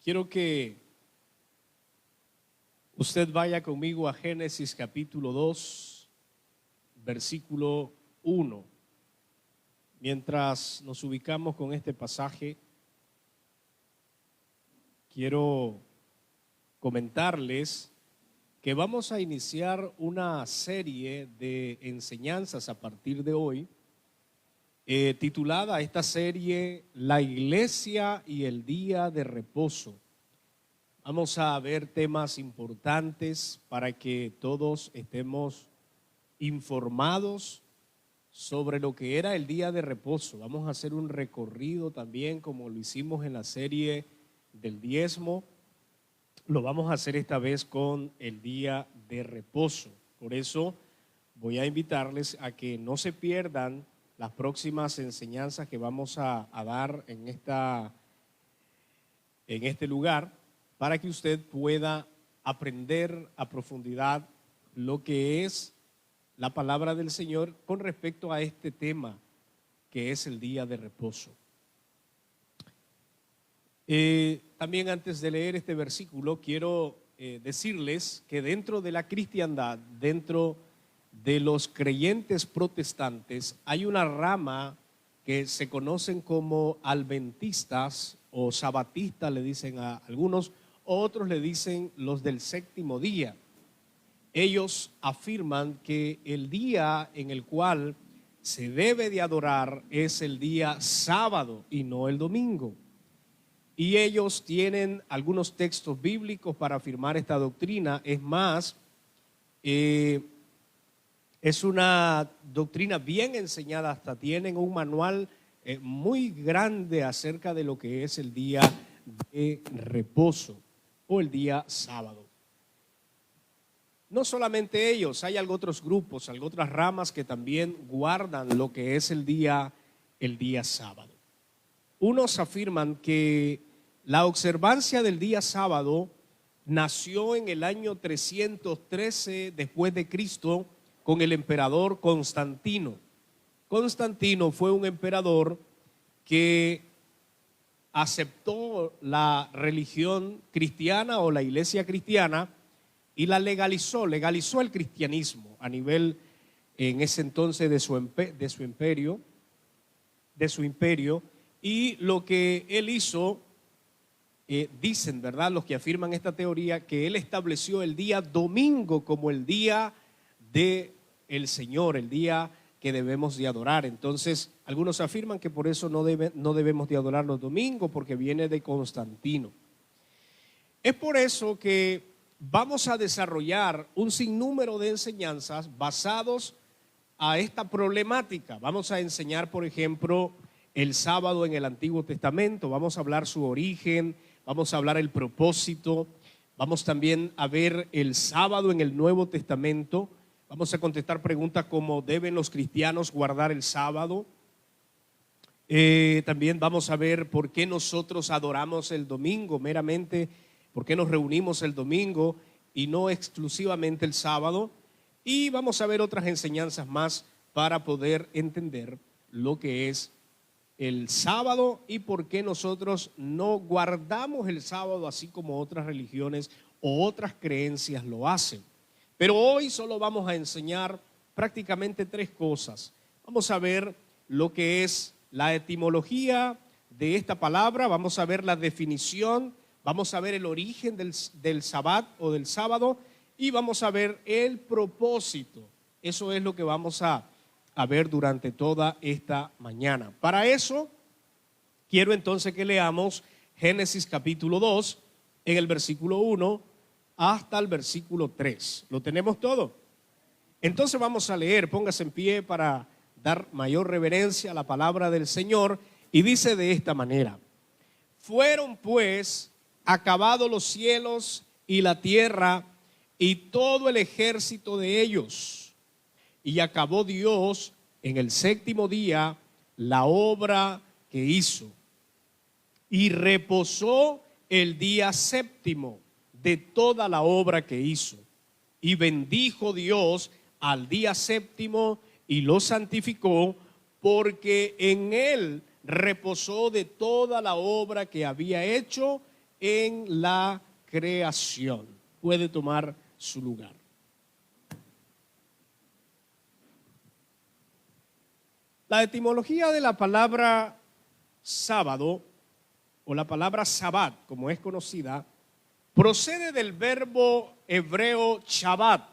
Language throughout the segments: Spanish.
Quiero que usted vaya conmigo a Génesis capítulo 2, versículo 1. Mientras nos ubicamos con este pasaje, quiero comentarles que vamos a iniciar una serie de enseñanzas a partir de hoy, titulada esta serie La Iglesia y el Día de Reposo. Vamos a ver temas importantes para que todos estemos informados sobre lo que era el día de reposo. Vamos a hacer un recorrido también, como lo hicimos en la serie del diezmo. Lo vamos a hacer esta vez con el día de reposo. Por eso voy a invitarles a que no se pierdan las próximas enseñanzas que vamos a dar en este lugar, para que usted pueda aprender a profundidad lo que es la palabra del Señor con respecto a este tema que es el día de reposo. También antes de leer este versículo quiero decirles que dentro de la cristiandad, dentro de los creyentes protestantes, hay una rama que se conocen como adventistas o sabatistas, le dicen a algunos, otros le dicen los del séptimo día. Ellos afirman que el día en el cual se debe de adorar es el día sábado y no el domingo. Y ellos tienen algunos textos bíblicos para afirmar esta doctrina. Es más, es una doctrina bien enseñada, hasta tienen un manual muy grande acerca de lo que es el día de reposo o el día sábado. No solamente ellos, hay otros grupos, otras ramas que también guardan lo que es el día sábado. Unos afirman que la observancia del día sábado nació en el año 313 después de Cristo con el emperador Constantino. Constantino fue un emperador que aceptó la religión cristiana o la iglesia cristiana y la legalizó el cristianismo a nivel en ese entonces de su imperio. Y lo que él hizo, dicen, ¿verdad?, los que afirman esta teoría, que él estableció el día domingo como el día del Señor, el día que debemos de adorar. Entonces, algunos afirman que por eso no debemos de adorar los domingos, porque viene de Constantino. Es por eso que vamos a desarrollar un sinnúmero de enseñanzas basados a esta problemática. Vamos a enseñar, por ejemplo, el sábado en el Antiguo Testamento. Vamos a hablar su origen, vamos a hablar el propósito. Vamos también a ver el sábado en el Nuevo Testamento. Vamos a contestar preguntas como: ¿deben los cristianos guardar el sábado? También vamos a ver por qué nosotros adoramos el domingo meramente, por qué nos reunimos el domingo y no exclusivamente el sábado. Y vamos a ver otras enseñanzas más para poder entender lo que es el sábado y por qué nosotros no guardamos el sábado así como otras religiones o otras creencias lo hacen. Pero hoy solo vamos a enseñar prácticamente tres cosas. Vamos a ver lo que es la etimología de esta palabra, vamos a ver la definición, vamos a ver el origen del sabbat o del sábado y vamos a ver el propósito. Eso es lo que vamos a ver durante toda esta mañana. Para eso, quiero entonces que leamos Génesis capítulo 2 en el versículo 1 hasta el versículo 3. ¿Lo tenemos todo? Entonces vamos a leer, póngase en pie para dar mayor reverencia a la palabra del Señor, y dice de esta manera: fueron pues acabados los cielos y la tierra y todo el ejército de ellos, y acabó Dios en el séptimo día la obra que hizo, y reposó el día séptimo de toda la obra que hizo, y bendijo Dios al día séptimo y lo santificó, porque en él reposó de toda la obra que había hecho en la creación. Puede tomar su lugar. La etimología de la palabra sábado, o la palabra sabbat, como es conocida, procede del verbo hebreo Shabbat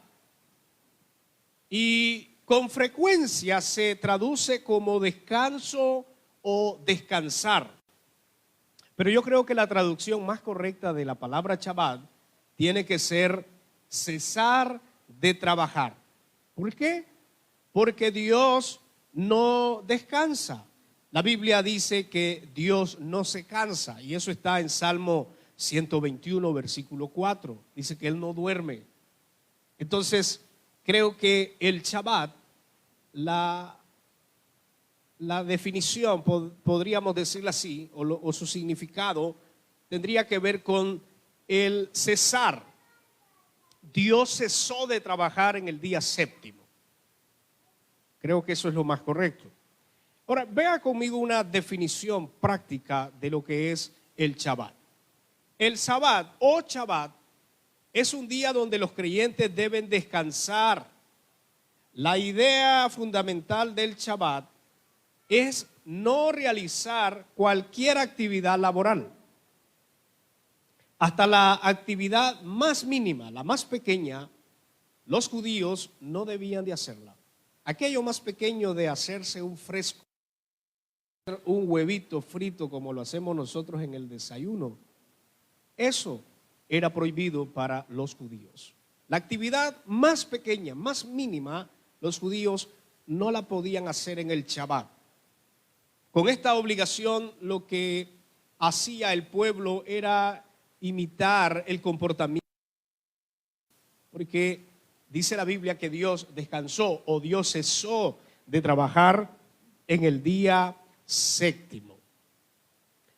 y con frecuencia se traduce como descanso o descansar. Pero yo creo que la traducción más correcta de la palabra Shabbat tiene que ser cesar de trabajar. ¿Por qué? Porque Dios no descansa. La Biblia dice que Dios no se cansa y eso está en Salmo 121, versículo 4. Dice que Él no duerme. Entonces, creo que el Shabbat, la definición, podríamos decirla así, o su significado, tendría que ver con el cesar. Dios cesó de trabajar en el día séptimo. Creo que eso es lo más correcto. Ahora, vea conmigo una definición práctica de lo que es el Shabbat. El Sabbat o Shabbat es un día donde los creyentes deben descansar. La idea fundamental del Shabbat es no realizar cualquier actividad laboral. Hasta la actividad más mínima, la más pequeña, los judíos no debían de hacerla. Aquello más pequeño de hacerse un fresco, un huevito frito como lo hacemos nosotros en el desayuno, eso era prohibido para los judíos. La actividad más pequeña, más mínima, los judíos no la podían hacer en el Shabbat. Con esta obligación lo que hacía el pueblo era imitar el comportamiento, porque dice la Biblia que Dios descansó o Dios cesó de trabajar en el día séptimo.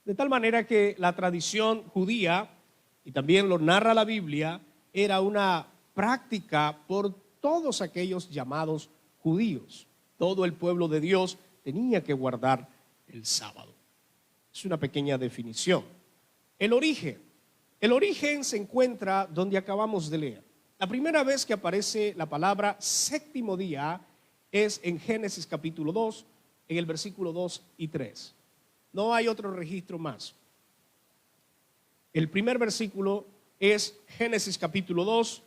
De tal manera que la tradición judía, y también lo narra la Biblia, era una práctica por todos aquellos llamados judíos. Todo el pueblo de Dios tenía que guardar el sábado. Es una pequeña definición. El origen se encuentra donde acabamos de leer. La primera vez que aparece la palabra séptimo día es en Génesis capítulo 2, en el versículo 2 y 3. No hay otro registro más. El primer versículo es Génesis capítulo 2,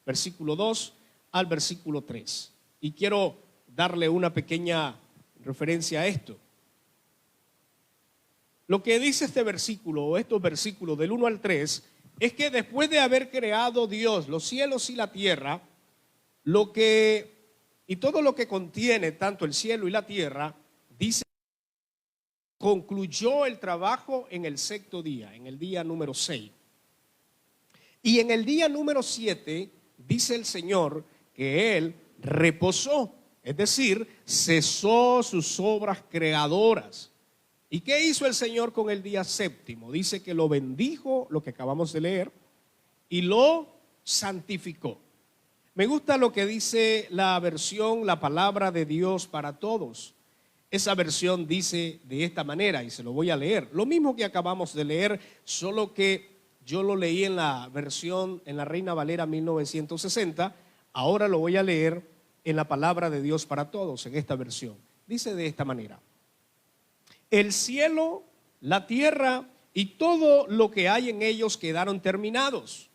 versículo 2 al versículo 3. Y quiero darle una pequeña referencia a esto. Lo que dice este versículo o estos versículos del 1 al 3 es que después de haber creado Dios los cielos y la tierra, y todo lo que contiene tanto el cielo y la tierra, dice, concluyó el trabajo en el sexto día, en el día número 6. Y en el día número 7 dice el Señor que Él reposó, es decir, cesó sus obras creadoras. ¿Y qué hizo el Señor con el día séptimo? Dice que lo bendijo, lo que acabamos de leer, y lo santificó. Me gusta lo que dice la versión, la palabra de Dios para todos. Esa versión dice de esta manera, y se lo voy a leer. Lo mismo que acabamos de leer, solo que yo lo leí en la versión, en la Reina Valera 1960. Ahora lo voy a leer en la palabra de Dios para todos, en esta versión. Dice de esta manera: el cielo, la tierra y todo lo que hay en ellos quedaron terminados.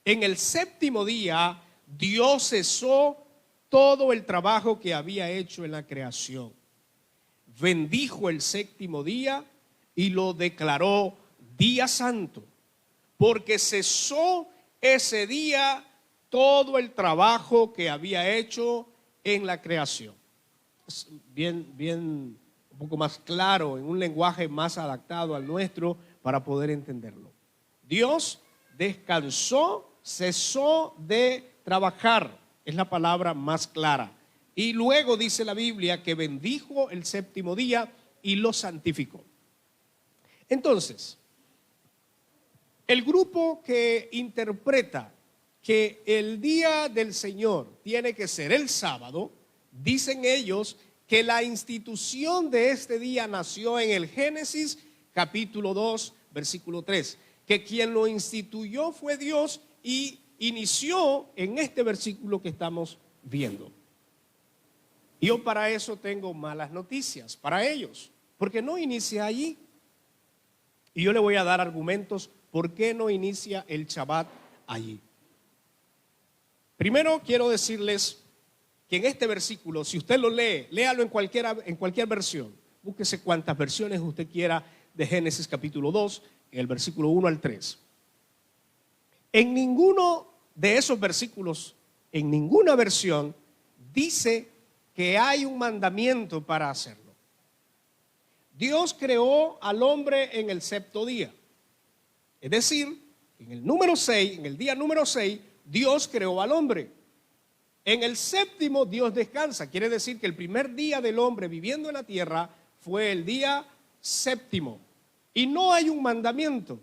En el séptimo día, Dios cesó todo el trabajo que había hecho en la creación. Bendijo el séptimo día y lo declaró día santo, porque cesó ese día todo el trabajo que había hecho en la creación. Es bien, un poco más claro, en un lenguaje más adaptado al nuestro para poder entenderlo. Dios descansó, cesó de trabajar, es la palabra más clara. Y luego dice la Biblia que bendijo el séptimo día y lo santificó. Entonces, el grupo que interpreta que el día del Señor tiene que ser el sábado, dicen ellos que la institución de este día nació en el Génesis capítulo 2, versículo 3. que quien lo instituyó fue Dios y inició en este versículo que estamos viendo. Yo para eso tengo malas noticias para ellos, porque no inicia allí. Y yo le voy a dar argumentos por qué no inicia el Shabbat allí. Primero quiero decirles que en este versículo, si usted lo lee, léalo en cualquier versión. Búsquese cuantas versiones usted quiera de Génesis capítulo 2, en el versículo 1 al 3. En ninguno de esos versículos, en ninguna versión, dice que hay un mandamiento para hacerlo. Dios creó al hombre en el sexto día. Es decir, en el número 6, en el día número 6, Dios creó al hombre. En el séptimo Dios descansa. Quiere decir que el primer día del hombre viviendo en la tierra fue el día séptimo. Y no hay un mandamiento.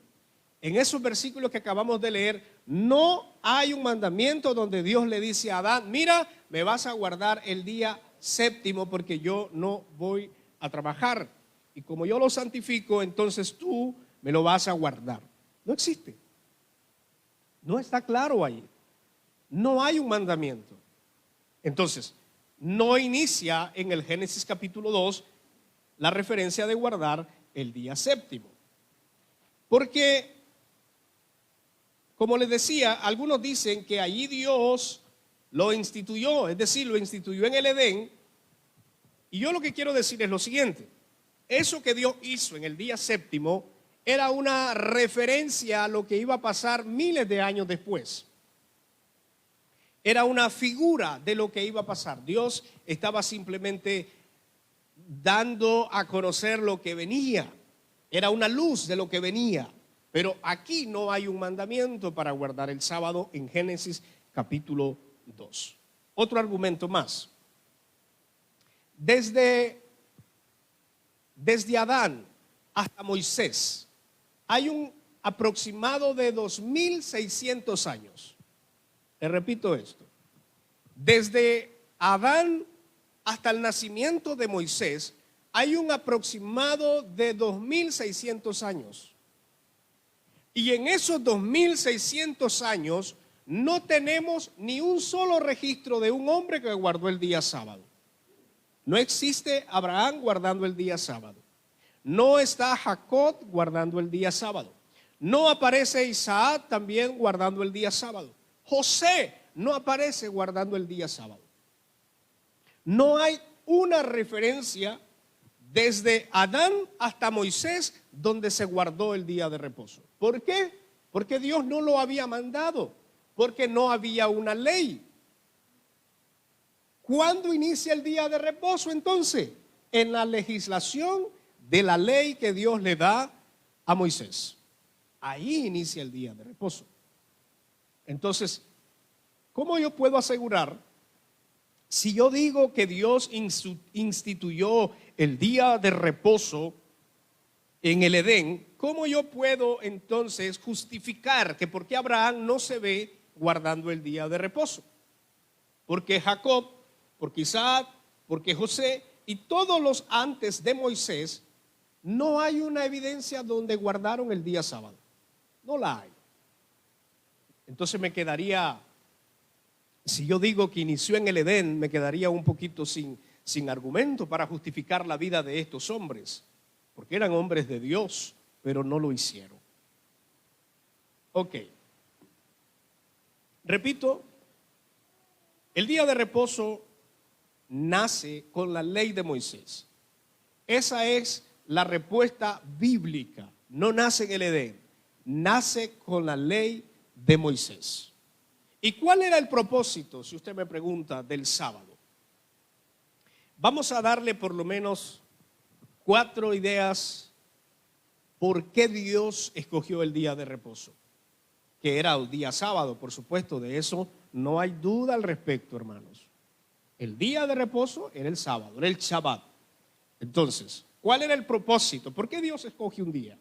En esos versículos que acabamos de leer, no hay un mandamiento donde Dios le dice a Adán, mira, me vas a guardar el día séptimo porque yo no voy a trabajar. Y como yo lo santifico, entonces tú me lo vas a guardar. No existe. No está claro ahí. No hay un mandamiento. Entonces, no inicia en el Génesis capítulo 2 la referencia de guardar el día séptimo. Porque, como les decía, algunos dicen que allí Dios lo instituyó, es decir, lo instituyó en el Edén. Y yo lo que quiero decir es lo siguiente. Eso que Dios hizo en el día séptimo era una referencia a lo que iba a pasar miles de años después. Era una figura de lo que iba a pasar. Dios estaba simplemente dando a conocer lo que venía. Era una luz de lo que venía. Pero aquí no hay un mandamiento para guardar el sábado en Génesis capítulo 2. Otro argumento más. Desde Adán hasta Moisés hay un aproximado de 2600 años. Le repito esto. Desde Adán hasta el nacimiento de Moisés hay un aproximado de 2600 años. Y en esos 2600 años no tenemos ni un solo registro de un hombre que guardó el día sábado. No existe Abraham guardando el día sábado. No está Jacob guardando el día sábado. No aparece Isaac también guardando el día sábado. José no aparece guardando el día sábado. No hay una referencia desde Adán hasta Moisés donde se guardó el día de reposo. ¿Por qué? Porque Dios no lo había mandado, porque no había una ley. ¿Cuándo inicia el día de reposo entonces? En la legislación de la ley que Dios le da a Moisés. Ahí inicia el día de reposo. Entonces, ¿cómo yo puedo asegurar? Si yo digo que Dios instituyó el día de reposo en el Edén, ¿cómo yo puedo entonces justificar que por qué Abraham no se ve guardando el día de reposo? Porque Jacob, porque Isaac, porque José y todos los antes de Moisés, no hay una evidencia donde guardaron el día sábado. No la hay. Entonces me quedaría, si yo digo que inició en el Edén, me quedaría un poquito sin argumento para justificar la vida de estos hombres, porque eran hombres de Dios, pero no lo hicieron. Ok. Repito, el día de reposo nace con la ley de Moisés. Esa es la respuesta bíblica. No nace en el Edén, nace con la ley de Moisés. ¿Y cuál era el propósito, si usted me pregunta, del sábado? Vamos a darle por lo menos 4 ideas por qué Dios escogió el día de reposo, que era el día sábado, por supuesto, de eso no hay duda al respecto, hermanos. El día de reposo era el sábado, era el Shabbat. Entonces, ¿cuál era el propósito? ¿Por qué Dios escoge un día?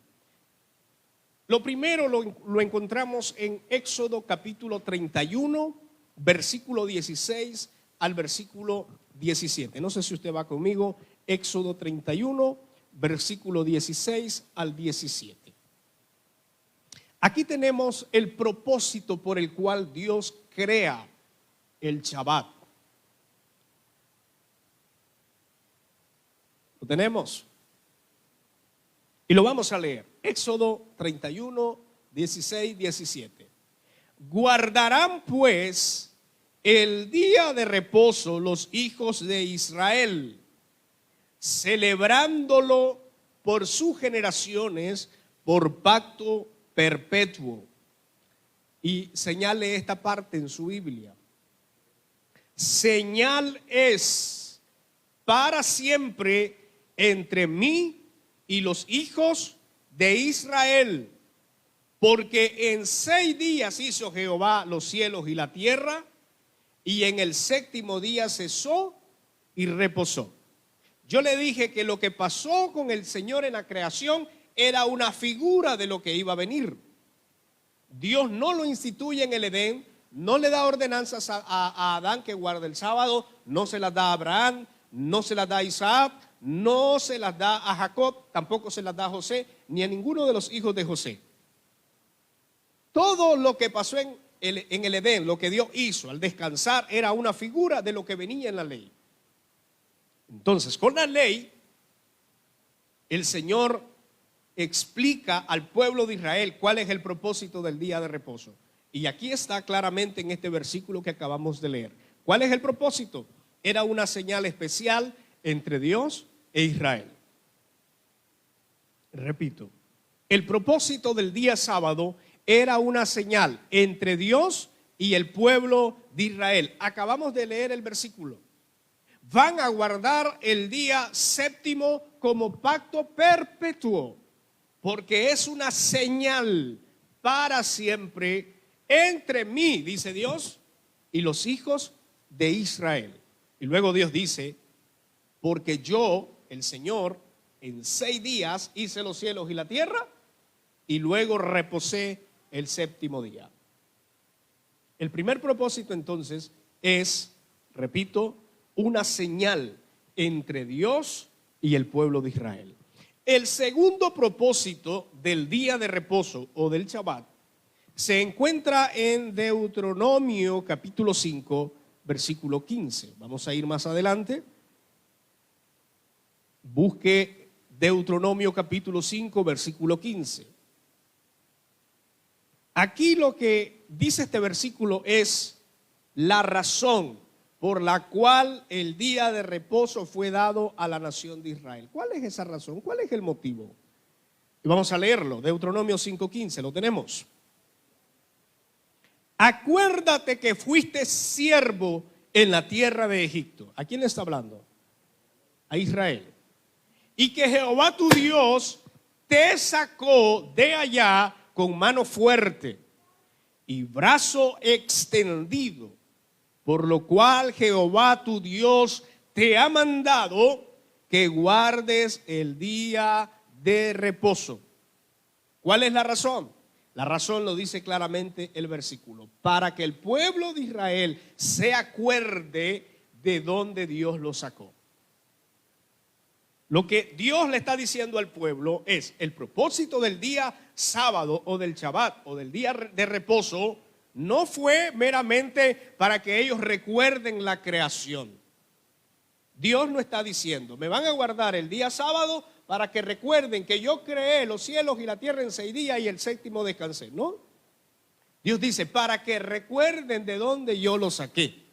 Lo primero lo encontramos en Éxodo capítulo 31, versículo 16 al versículo 17. No sé si usted va conmigo, Éxodo 31, versículo 16 al 17. Aquí tenemos el propósito por el cual Dios crea el Shabbat. Lo tenemos. Y lo vamos a leer. Éxodo 31, 16, 17. Guardarán pues el día de reposo los hijos de Israel, celebrándolo por sus generaciones, por pacto perpetuo. Y señale esta parte en su Biblia. Señal es para siempre entre mí y los hijos de Israel, porque en 6 días hizo Jehová los cielos y la tierra, y en el 7º día cesó y reposó. Yo le dije que lo que pasó con el Señor en la creación era una figura de lo que iba a venir. Dios no lo instituye en el Edén, no le da ordenanzas a Adán que guarde el sábado, no se las da a Abraham, no se las da a Isaac, no se las da a Jacob, tampoco se las da a José, ni a ninguno de los hijos de José. Todo lo que pasó en el Edén, lo que Dios hizo al descansar, era una figura de lo que venía en la ley. Entonces, con la ley, el Señor explica al pueblo de Israel cuál es el propósito del día de reposo. Y aquí está claramente en este versículo que acabamos de leer. ¿Cuál es el propósito? Era una señal especial entre Dios e Israel. Repito, el propósito del día sábado era una señal entre Dios y el pueblo de Israel. Acabamos de leer el versículo. Van a guardar el día 7º como pacto perpetuo, porque es una señal para siempre entre mí, dice Dios, y los hijos de Israel. Y luego Dios dice, porque yo, el Señor, en 6 días hice los cielos y la tierra, y luego reposé el 7º día. El primer propósito entonces es, repito, una señal entre Dios y el pueblo de Israel. El segundo propósito del día de reposo o del Shabbat se encuentra en Deuteronomio capítulo 5, versículo 15. Vamos a ir más adelante. Busque Deuteronomio capítulo 5, versículo 15. Aquí lo que dice este versículo es la razón por la cual el día de reposo fue dado a la nación de Israel. ¿Cuál es esa razón? ¿Cuál es el motivo? Y vamos a leerlo, Deuteronomio 5:15, lo tenemos. Acuérdate que fuiste siervo en la tierra de Egipto. ¿A quién le está hablando? A Israel. Y que Jehová tu Dios te sacó de allá con mano fuerte y brazo extendido, por lo cual Jehová tu Dios te ha mandado que guardes el día de reposo. ¿Cuál es la razón? La razón lo dice claramente el versículo, para que el pueblo de Israel se acuerde de dónde Dios lo sacó. Lo que Dios le está diciendo al pueblo es el propósito del día sábado o del Shabbat o del día de reposo no fue meramente para que ellos recuerden la creación. Dios no está diciendo, me van a guardar el día sábado para que recuerden que yo creé los cielos y la tierra en 6 días y el 7º descansé. No. Dios dice, para que recuerden de dónde yo los saqué.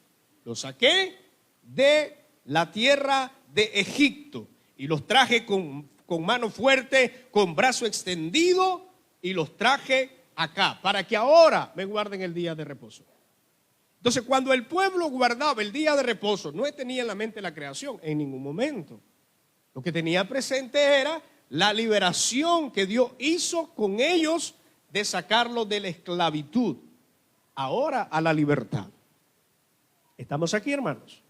Los saqué de la tierra de Egipto y los traje con mano fuerte, con brazo extendido y los traje acá, para que ahora me guarden el día de reposo. Entonces, cuando el pueblo guardaba el día de reposo, no tenía en la mente la creación en ningún momento. Lo que tenía presente era la liberación que Dios hizo con ellos de sacarlos de la esclavitud, ahora a la libertad. ¿Estamos aquí, hermanos?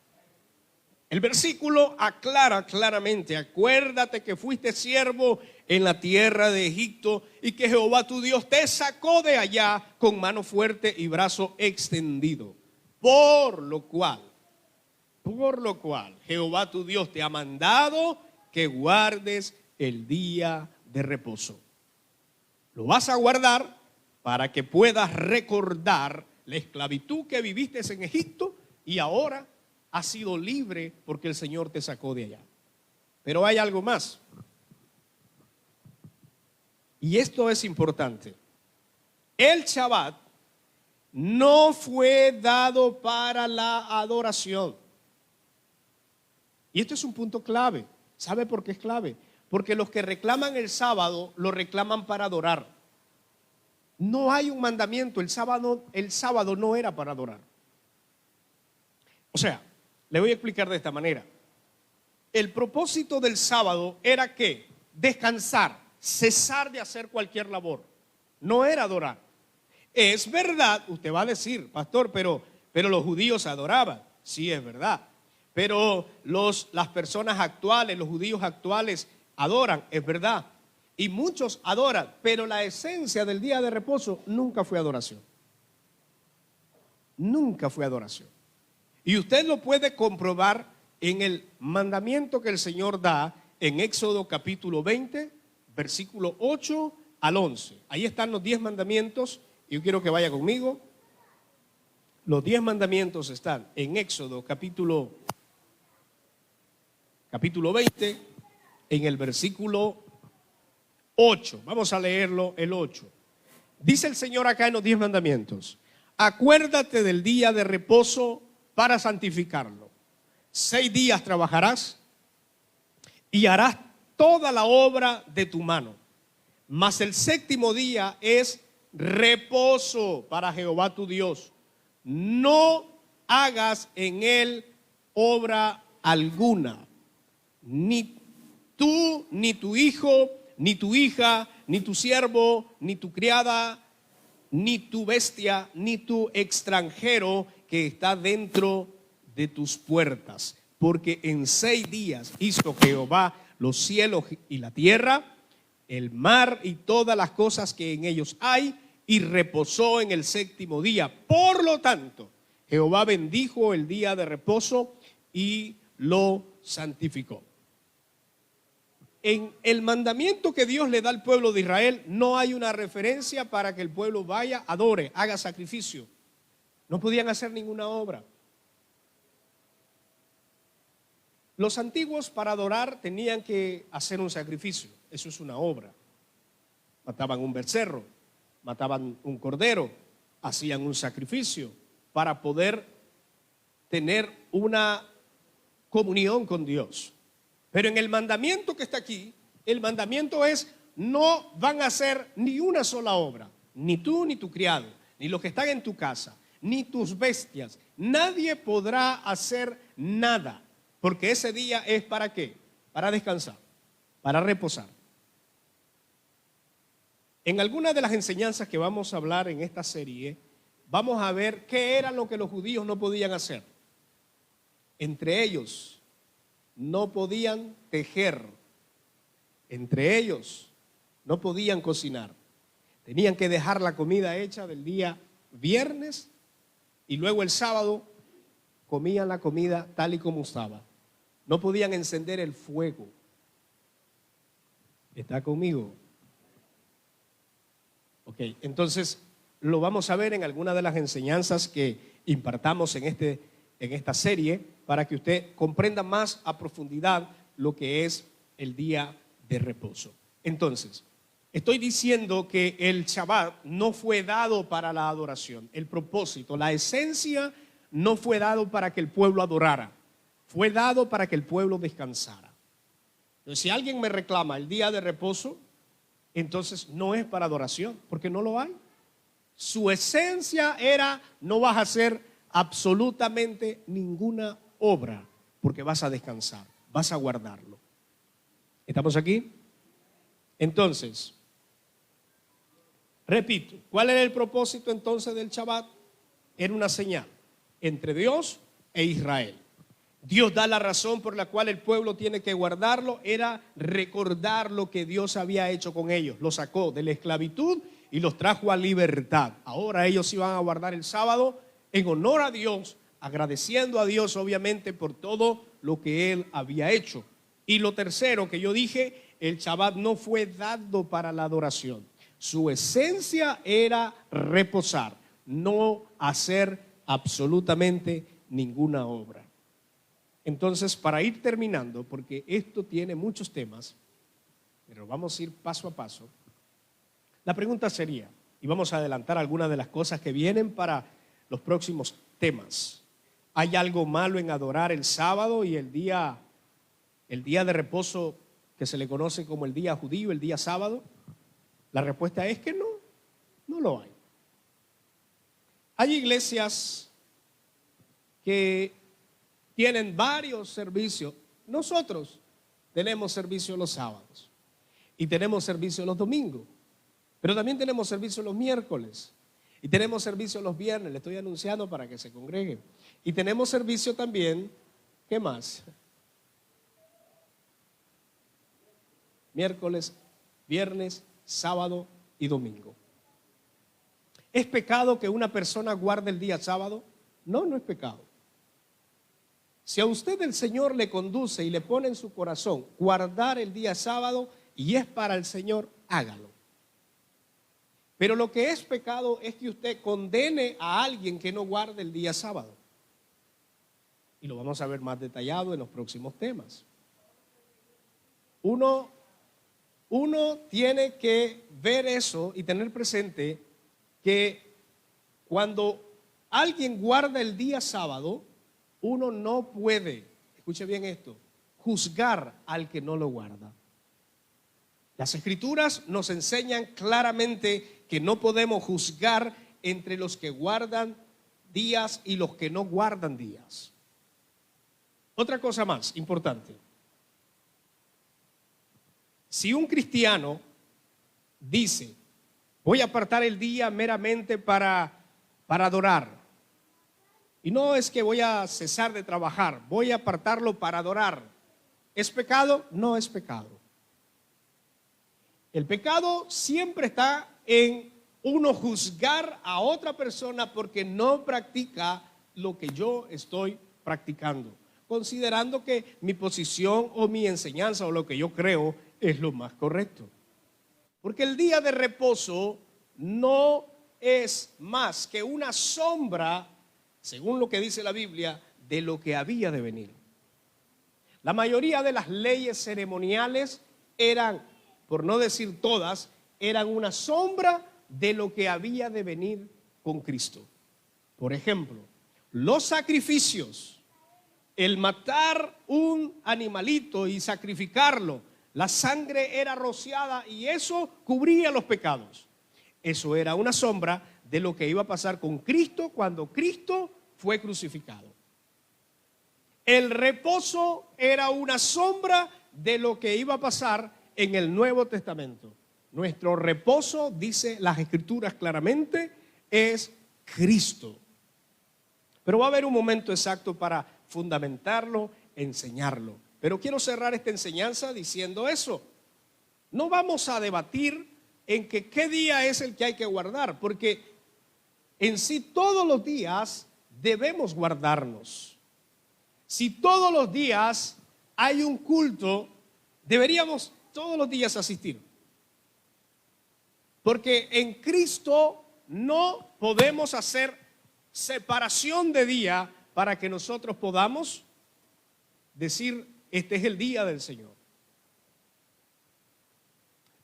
El versículo aclara claramente, acuérdate que fuiste siervo en la tierra de Egipto y que Jehová tu Dios te sacó de allá con mano fuerte y brazo extendido. Por lo cual Jehová tu Dios te ha mandado que guardes el día de reposo. Lo vas a guardar para que puedas recordar la esclavitud que viviste en Egipto y ahora has sido libre porque el Señor te sacó de allá. Pero hay algo más. Y esto es importante. El Shabbat no fue dado para la adoración. Y esto es un punto clave. ¿Sabe por qué es clave? Porque los que reclaman el sábado lo reclaman para adorar. No hay un mandamiento. El sábado no era para adorar. O sea, le voy a explicar de esta manera. El propósito del sábado era que descansar, cesar de hacer cualquier labor. No era adorar. Es verdad, usted va a decir, pastor, pero los judíos adoraban. Sí, es verdad. Pero las personas actuales, los judíos actuales adoran, es verdad. Y muchos adoran, pero la esencia del día de reposo nunca fue adoración. Nunca fue adoración. Y usted lo puede comprobar en el mandamiento que el Señor da en Éxodo capítulo 20, versículo 8 al 11. Ahí están los 10 mandamientos. Yo quiero que vaya conmigo. Los 10 mandamientos están en Éxodo capítulo 20, en el versículo 8. Vamos a leerlo, el 8. Dice el Señor acá en los 10 mandamientos: acuérdate del día de reposo para santificarlo. 6 días trabajarás y harás toda la obra de tu mano. Mas el séptimo día es reposo para Jehová tu Dios. No hagas en él obra alguna, ni tú, ni tu hijo, ni tu hija, ni tu siervo, ni tu criada, ni tu bestia, ni tu extranjero que está dentro de tus puertas. Porque en 6 días hizo Jehová los cielos y la tierra, el mar y todas las cosas que en ellos hay, y reposó en el séptimo día. Por lo tanto, Jehová bendijo el día de reposo y lo santificó. En el mandamiento que Dios le da al pueblo de Israel no hay una referencia para que el pueblo vaya, adore, haga sacrificio. No podían hacer ninguna obra. Los antiguos para adorar tenían que hacer un sacrificio. Eso es una obra. Mataban un becerro, mataban un cordero, hacían un sacrificio para poder tener una comunión con Dios. Pero en el mandamiento que está aquí, el mandamiento es: no van a hacer ni una sola obra, ni tú ni tu criado, ni los que están en tu casa, ni tus bestias. Nadie podrá hacer nada, porque ese día es ¿para qué? Para descansar, para reposar. En algunas de las enseñanzas que vamos a hablar en esta serie, vamos a ver qué era lo que los judíos no podían hacer. Entre ellos, no podían tejer. Entre ellos, no podían cocinar. Tenían que dejar la comida hecha del día viernes y luego el sábado comían la comida tal y como estaba. No podían encender el fuego. ¿Está conmigo? Ok, entonces lo vamos a ver en algunas de las enseñanzas que impartamos en esta serie, para que usted comprenda más a profundidad lo que es el día de reposo. Entonces, estoy diciendo que el Shabbat no fue dado para la adoración. El propósito, la esencia, no fue dado para que el pueblo adorara. Fue dado para que el pueblo descansara. Entonces, si alguien me reclama el día de reposo, entonces no es para adoración, porque no lo hay. Su esencia era: no vas a hacer absolutamente ninguna obra, porque vas a descansar, vas a guardarlo. ¿Estamos aquí? Entonces, repito, ¿cuál era el propósito entonces del Shabbat? Era una señal entre Dios e Israel. Dios da la razón por la cual el pueblo tiene que guardarlo, era recordar lo que Dios había hecho con ellos. Los sacó de la esclavitud y los trajo a libertad. Ahora ellos iban a guardar el sábado en honor a Dios, agradeciendo a Dios obviamente por todo lo que Él había hecho. Y lo tercero que yo dije, el Shabbat no fue dado para la adoración. Su esencia era reposar, no hacer absolutamente ninguna obra. Entonces, para ir terminando, porque esto tiene muchos temas, pero vamos a ir paso a paso, la pregunta sería, y vamos a adelantar algunas de las cosas que vienen para los próximos temas. ¿Hay algo malo en adorar el sábado y el día de reposo que se le conoce como el día judío, el día sábado? La respuesta es que no, no lo hay. Hay iglesias que tienen varios servicios. Nosotros tenemos servicio los sábados y tenemos servicio los domingos, pero también tenemos servicio los miércoles y tenemos servicio los viernes. Le estoy anunciando para que se congreguen. Y tenemos servicio también, ¿qué más? Miércoles, viernes, sábado y domingo. ¿Es pecado que una persona guarde el día sábado? No, no es pecado. Si a usted el Señor le conduce y le pone en su corazón guardar el día sábado y es para el Señor, hágalo. Pero lo que es pecado es que usted condene a alguien que no guarde el día sábado. Y lo vamos a ver más detallado en los próximos temas. Uno tiene que ver eso y tener presente que cuando alguien guarda el día sábado, uno no puede, escuche bien esto, juzgar al que no lo guarda. Las Escrituras nos enseñan claramente que no podemos juzgar entre los que guardan días y los que no guardan días. Otra cosa más importante. Si un cristiano dice, voy a apartar el día meramente para adorar, y no es que voy a cesar de trabajar, voy a apartarlo para adorar, ¿es pecado? No es pecado. El pecado siempre está en uno juzgar a otra persona porque no practica lo que yo estoy practicando, considerando que mi posición o mi enseñanza o lo que yo creo es lo más correcto. Porque el día de reposo no es más que una sombra, según lo que dice la Biblia, de lo que había de venir. La mayoría de las leyes ceremoniales eran, por no decir todas, eran una sombra de lo que había de venir con Cristo. Por ejemplo, los sacrificios, el matar un animalito y sacrificarlo, la sangre era rociada y eso cubría los pecados. Eso era una sombra de lo que iba a pasar con Cristo cuando Cristo fue crucificado. El reposo era una sombra de lo que iba a pasar en el Nuevo Testamento. Nuestro reposo, dice las Escrituras claramente, es Cristo. Pero va a haber un momento exacto para fundamentarlo, enseñarlo. Pero quiero cerrar esta enseñanza diciendo eso. No vamos a debatir en que qué día es el que hay que guardar, porque en sí todos los días debemos guardarnos. Si todos los días hay un culto, deberíamos todos los días asistir. Porque en Cristo no podemos hacer separación de día para que nosotros podamos decir, este es el día del Señor.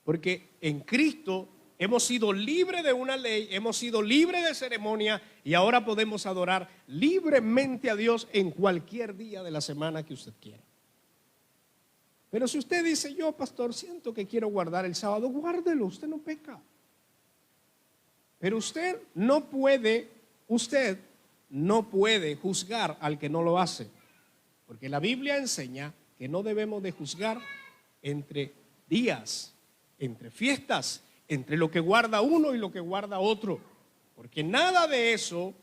Porque en Cristo hemos sido libres de una ley, hemos sido libres de ceremonia y ahora podemos adorar libremente a Dios en cualquier día de la semana que usted quiera. Pero si usted dice, yo pastor, siento que quiero guardar el sábado, guárdelo, usted no peca. Pero usted no puede juzgar al que no lo hace. Porque la Biblia enseña que no debemos de juzgar entre días, entre fiestas, entre lo que guarda uno y lo que guarda otro. Porque nada de eso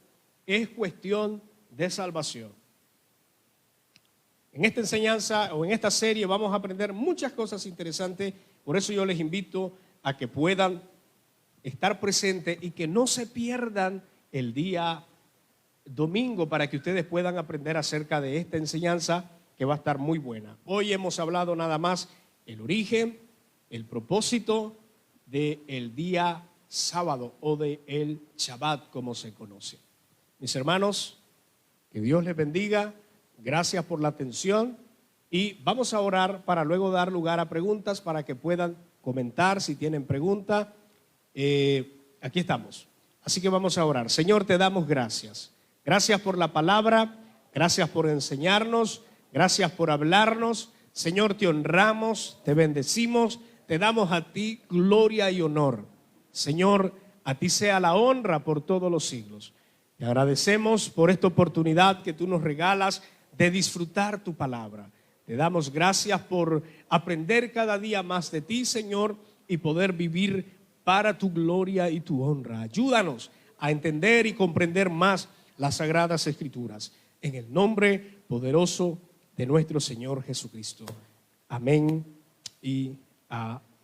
es cuestión de salvación. En esta enseñanza o en esta serie vamos a aprender muchas cosas interesantes. Por eso yo les invito a que puedan estar presentes y que no se pierdan el día domingo para que ustedes puedan aprender acerca de esta enseñanza que va a estar muy buena. Hoy hemos hablado nada más el origen, el propósito del día sábado o del Shabbat, como se conoce. Mis hermanos, que Dios les bendiga. Gracias por la atención y vamos a orar para luego dar lugar a preguntas para que puedan comentar si tienen pregunta. Aquí estamos. Así que vamos a orar. Señor, te damos gracias. Gracias por la palabra, gracias por enseñarnos, gracias por hablarnos. Señor, te honramos, te bendecimos, te damos a ti gloria y honor. Señor, a ti sea la honra por todos los siglos. Te agradecemos por esta oportunidad que tú nos regalas de disfrutar tu palabra. Te damos gracias por aprender cada día más de ti, Señor, y poder vivir para tu gloria y tu honra. Ayúdanos a entender y comprender más las Sagradas Escrituras. En el nombre poderoso de nuestro Señor Jesucristo. Amén y amén.